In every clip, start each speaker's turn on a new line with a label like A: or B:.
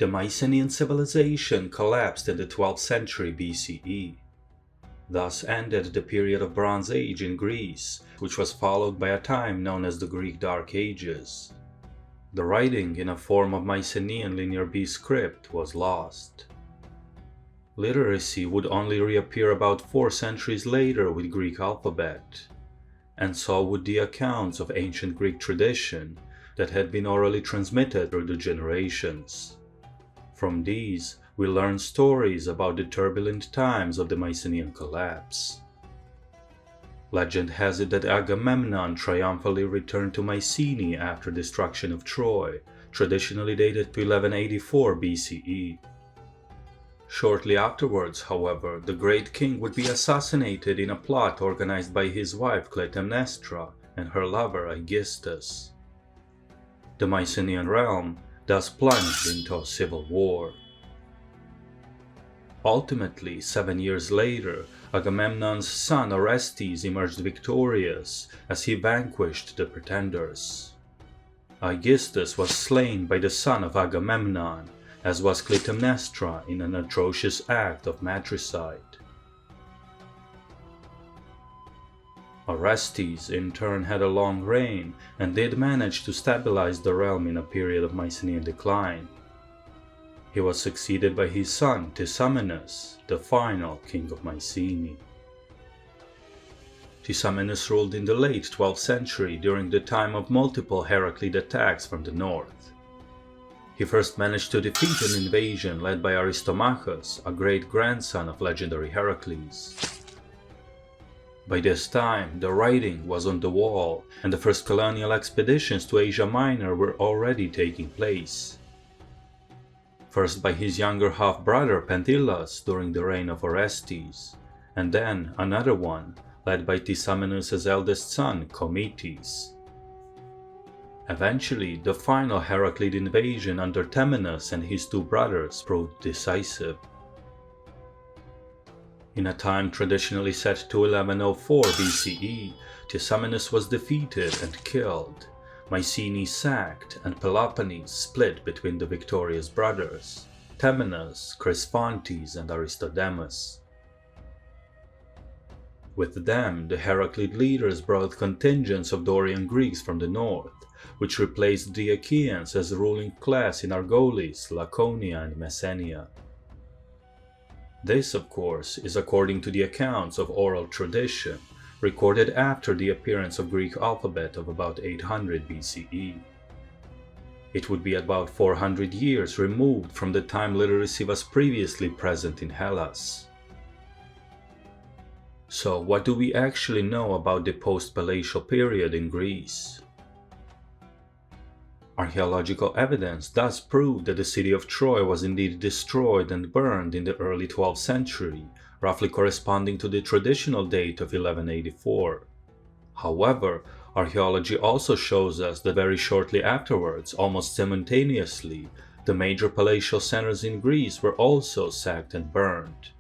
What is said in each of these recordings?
A: The Mycenaean civilization collapsed in the 12th century BCE. Thus ended the period of Bronze Age in Greece, which was followed by a time known as the Greek Dark Ages. The writing in a form of Mycenaean Linear B script was lost. Literacy would only reappear about 4 centuries later with Greek alphabet, and so would the accounts of ancient Greek tradition that had been orally transmitted through the generations. From these, we learn stories about the turbulent times of the Mycenaean collapse. Legend has it that Agamemnon triumphantly returned to Mycenae after destruction of Troy, traditionally dated to 1184 BCE. Shortly afterwards, however, the great king would be assassinated in a plot organized by his wife Clytemnestra and her lover Aegisthus. The Mycenaean realm thus plunged into a civil war. Ultimately, 7 years later, Agamemnon's son Orestes emerged victorious as he vanquished the pretenders. Aegisthus was slain by the son of Agamemnon, as was Clytemnestra in an atrocious act of matricide. Orestes in turn had a long reign and did manage to stabilize the realm in a period of Mycenaean decline. He was succeeded by his son Tisamenus, the final king of Mycenae. Tisamenus ruled in the late 12th century during the time of multiple Heraclid attacks from the north. He first managed to defeat an invasion led by Aristomachus, a great-grandson of legendary Heracles. By this time, the writing was on the wall, and the first colonial expeditions to Asia Minor were already taking place. First by his younger half-brother Penthilus during the reign of Orestes, and then another one, led by Tisamenus's eldest son Cometes. Eventually, the final Heraclid invasion under Temenus and his 2 brothers proved decisive. In a time traditionally set to 1104 BCE, Tisamenus was defeated and killed, Mycenae sacked, and Peloponnese split between the victorious brothers, Temenus, Cresphontes, and Aristodemus. With them, the Heraclid leaders brought contingents of Dorian Greeks from the north, which replaced the Achaeans as the ruling class in Argolis, Laconia, and Messenia. This, of course, is according to the accounts of oral tradition, recorded after the appearance of Greek alphabet of about 800 BCE. It would be about 400 years removed from the time literacy was previously present in Hellas. So, what do we actually know about the post-Palatial period in Greece? Archaeological evidence does prove that the city of Troy was indeed destroyed and burned in the early 12th century, roughly corresponding to the traditional date of 1184. However, archaeology also shows us that very shortly afterwards, almost simultaneously, the major palatial centers in Greece were also sacked and burned.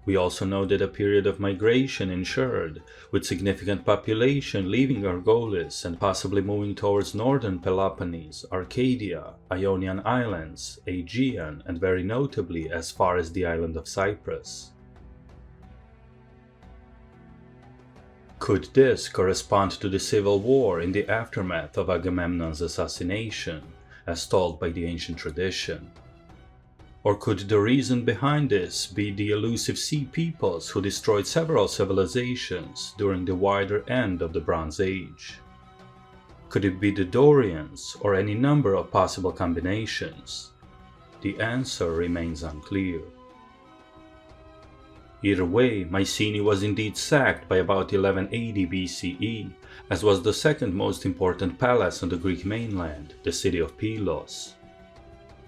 A: We also know that a period of migration ensured, with significant population leaving Argolis and possibly moving towards northern Peloponnese, Arcadia, Ionian Islands, Aegean, and very notably as far as the island of Cyprus. Could this correspond to the civil war in the aftermath of Agamemnon's assassination, as told by the ancient tradition? Or could the reason behind this be the elusive sea peoples who destroyed several civilizations during the wider end of the Bronze Age? Could it be the Dorians, or any number of possible combinations? The answer remains unclear. Either way, Mycenae was indeed sacked by about 1180 BCE, as was the second most important palace on the Greek mainland, the city of Pylos.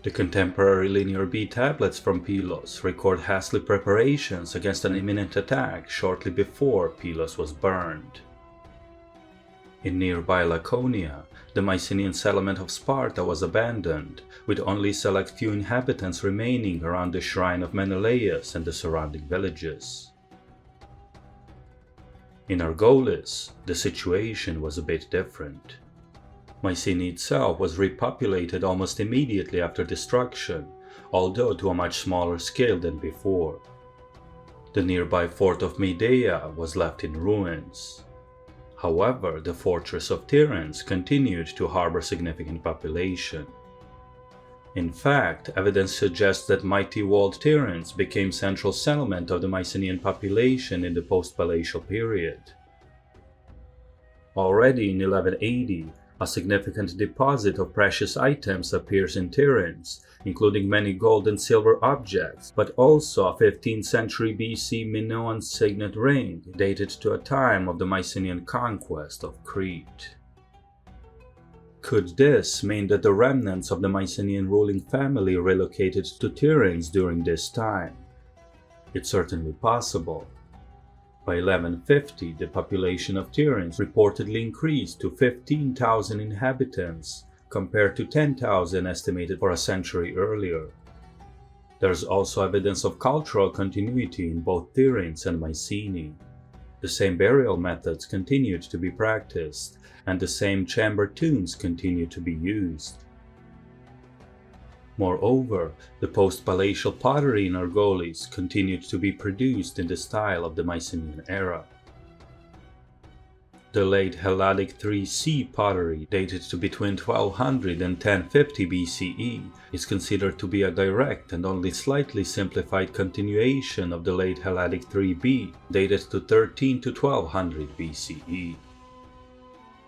A: The contemporary Linear B tablets from Pylos record hasty preparations against an imminent attack shortly before Pylos was burned. In nearby Laconia, the Mycenaean settlement of Sparta was abandoned, with only select few inhabitants remaining around the shrine of Menelaus and the surrounding villages. In Argolis, the situation was a bit different. Mycenae itself was repopulated almost immediately after destruction, although to a much smaller scale than before. The nearby fort of Medea was left in ruins. However, the fortress of Tiryns continued to harbor significant population. In fact, evidence suggests that mighty walled Tiryns became central settlement of the Mycenaean population in the Post-Palatial period. Already in 1180, a significant deposit of precious items appears in Tiryns, including many gold and silver objects, but also a 15th century BC Minoan signet ring dated to a time of the Mycenaean conquest of Crete. Could this mean that the remnants of the Mycenaean ruling family relocated to Tiryns during this time? It's certainly possible. By 1150, the population of Tiryns reportedly increased to 15,000 inhabitants, compared to 10,000 estimated for a century earlier. There's also evidence of cultural continuity in both Tiryns and Mycenae. The same burial methods continued to be practiced, and the same chamber tombs continued to be used. Moreover, the post-palatial pottery in Argolid continued to be produced in the style of the Mycenaean era. The late Helladic 3C pottery, dated to between 1200 and 1050 BCE, is considered to be a direct and only slightly simplified continuation of the late Helladic 3B, dated to 13 to 1200 BCE.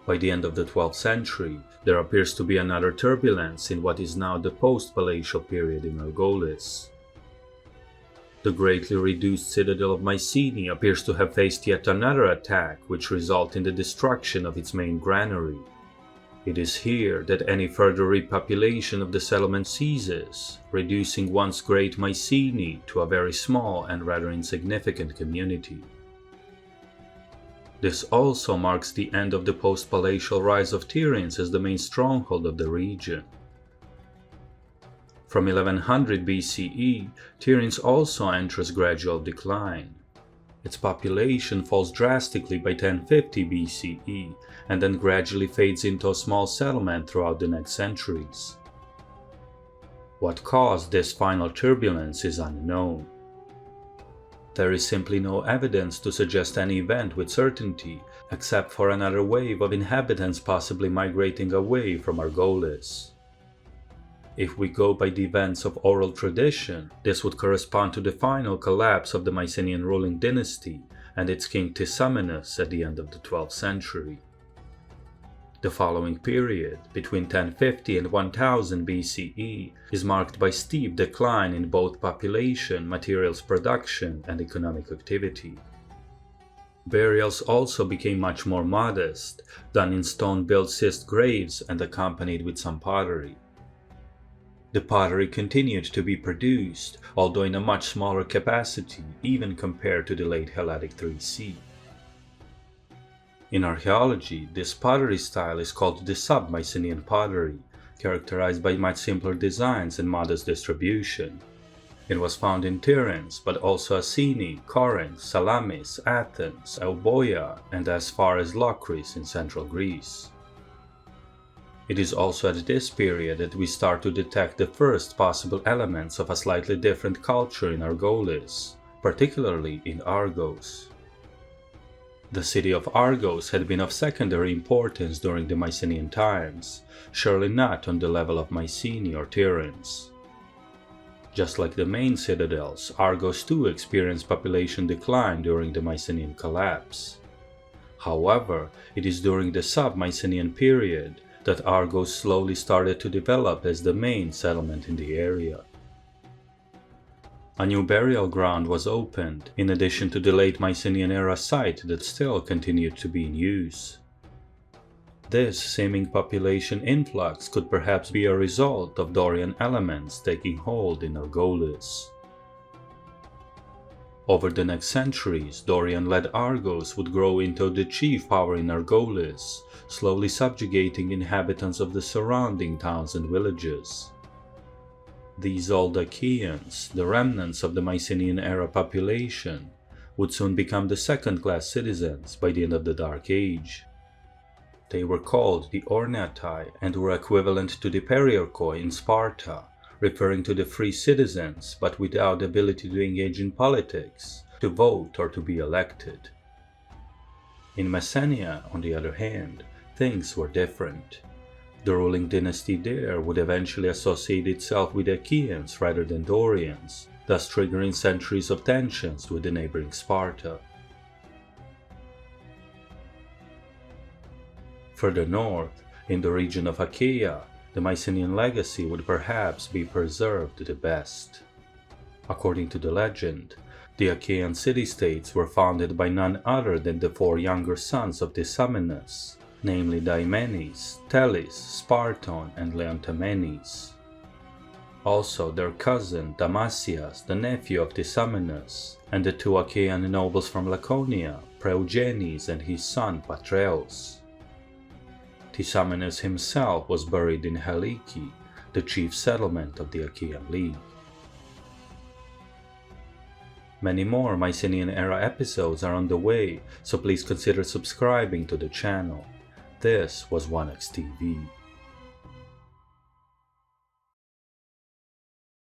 A: By the end of the 12th century, there appears to be another turbulence in what is now the post-palatial period in Argolid. The greatly reduced citadel of Mycenae appears to have faced yet another attack, which resulted in the destruction of its main granary. It is here that any further repopulation of the settlement ceases, reducing once great Mycenae to a very small and rather insignificant community. This also marks the end of the post-palatial rise of Tiryns as the main stronghold of the region. From 1100 BCE, Tiryns also enters gradual decline. Its population falls drastically by 1050 BCE, and then gradually fades into a small settlement throughout the next centuries. What caused this final turbulence is unknown. There is simply no evidence to suggest any event with certainty, except for another wave of inhabitants possibly migrating away from Argolid. If we go by the events of oral tradition, this would correspond to the final collapse of the Mycenaean ruling dynasty and its king Tisamenus at the end of the 12th century. The following period, between 1050 and 1000 BCE, is marked by steep decline in both population, materials production, and economic activity. Burials also became much more modest, done in stone-built cist graves and accompanied with some pottery. The pottery continued to be produced, although in a much smaller capacity, even compared to the late Helladic 3C. In archaeology, this pottery style is called the Sub-Mycenaean pottery, characterized by much simpler designs and modest distribution. It was found in Tiryns, but also Asini, Corinth, Salamis, Athens, Euboea, and as far as Locris in central Greece. It is also at this period that we start to detect the first possible elements of a slightly different culture in Argolid, particularly in Argos. The city of Argos had been of secondary importance during the Mycenaean times, surely not on the level of Mycenae or Tiryns. Just like the main citadels, Argos too experienced population decline during the Mycenaean collapse. However, it is during the Sub-Mycenaean period that Argos slowly started to develop as the main settlement in the area. A new burial ground was opened, in addition to the late Mycenaean era site that still continued to be in use. This seeming population influx could perhaps be a result of Dorian elements taking hold in Argolid. Over the next centuries, Dorian-led Argos would grow into the chief power in Argolid, slowly subjugating inhabitants of the surrounding towns and villages. These old Achaeans, the remnants of the Mycenaean era population, would soon become the second-class citizens by the end of the Dark Age. They were called the Orneatai and were equivalent to the Periarchoi in Sparta, referring to the free citizens but without the ability to engage in politics, to vote or to be elected. In Messenia, on the other hand, things were different. The ruling dynasty there would eventually associate itself with Achaeans rather than Dorians, thus triggering centuries of tensions with the neighboring Sparta. Further north, in the region of Achaea, the Mycenaean legacy would perhaps be preserved the best. According to the legend, the Achaean city-states were founded by none other than the 4 younger sons of Tisamenus, namely Diomenes, Telis, Sparton, and Leontamenes. Also their cousin Damasias, the nephew of Tisamenus, and the 2 Achaean nobles from Laconia, Preugenes and his son PHARAOH. Tisamenus himself was buried in Heracle, the chief settlement of the Achaean League. Many more Mycenaean era episodes are on the way, so please consider subscribing to the channel. This was WanaxTV.